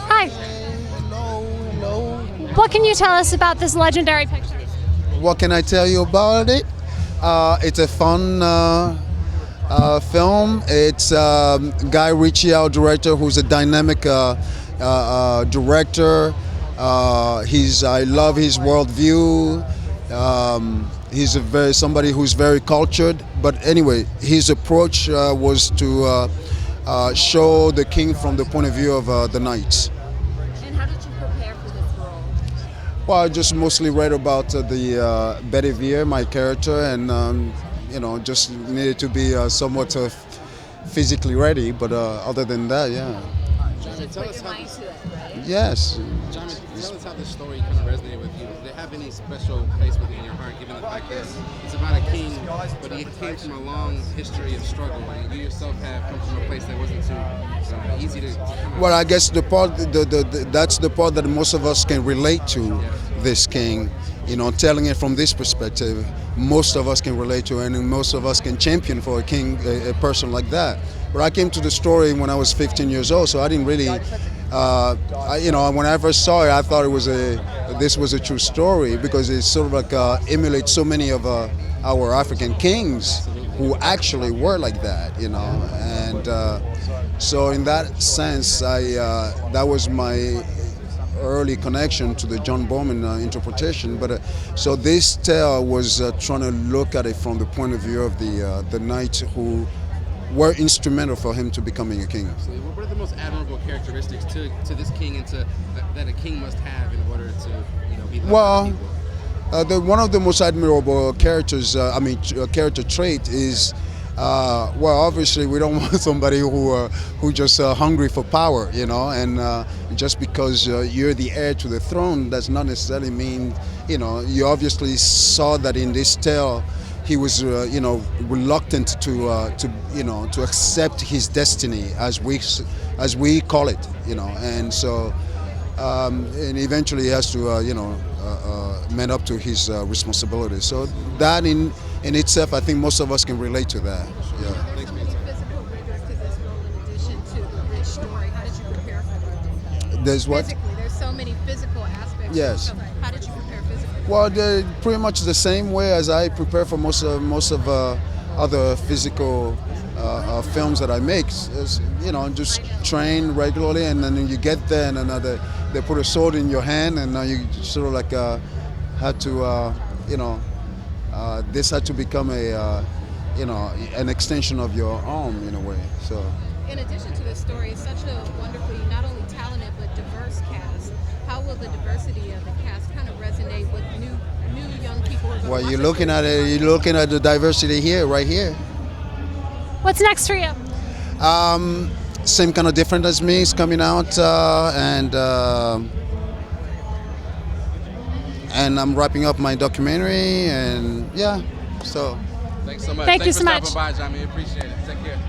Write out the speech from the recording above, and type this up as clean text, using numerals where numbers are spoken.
Hi. What can you tell us about this legendary picture? What can I tell you about it? It's a fun film. It's Guy Ritchie, our director, who's a dynamic director. I love his worldview. He's somebody who's very cultured. But anyway, his approach was to show the king from the point of view of the knights. And how did you prepare for this role? Well, I just mostly read about the Betty Veer, my character, and just needed to be somewhat physically ready. But other than that, yeah. Tell us how this, Yes. John, tell us how this story kind of resonated with you. Did it have any special place within your heart, given the fact that it's about a king, but he came from a long history of struggle, and you yourself have come from a place that wasn't too easy to. Well, I guess that's the part that most of us can relate to. This king, telling it from this perspective, most of us can relate to, and most of us can champion for a king, a person like that. But I came to the story when I was 15 years old, so I didn't really. When I first saw it, I thought this was a true story because it sort of like emulates so many of our African kings who actually were like that, And so in that sense, that was my early connection to the John Bowman interpretation. But so this tale was trying to look at it from the point of view of the knights who were instrumental for him to becoming a king. What are the most admirable characteristics to this king and that a king must have in order to be loved by people? One of the most admirable characters, character trait is, obviously we don't want somebody who just hungry for power, and just because you're the heir to the throne does not necessarily mean, you obviously saw that in this tale. He was, reluctant to accept his destiny, as we call it, and so, and eventually he has to, man up to his responsibility. So that in itself, I think most of us can relate to that. Yeah. There's so many physical rigors to this role in addition to the rich story. How did you prepare for that? There's what? Physically, there's so many physical aspects. Yes. How did you prepare physically? Well, pretty much the same way as I prepare for most of other physical films that I make. Just train regularly, and then you get there, and then they put a sword in your hand, and you sort of like had to, this had to become an extension of your arm in a way. So. In addition to this story, it's such a wonderfully not only talented but diverse cast. How will the diversity of the cast kind of resonate with new young people? Well, you're looking at it. You're looking at the diversity here, right here. What's next for you? Same kind of different as me is coming out, and I'm wrapping up my documentary, and yeah. So. Thanks so much. Thank you Thanks so for much. stopping by, John. We appreciate it. Take care.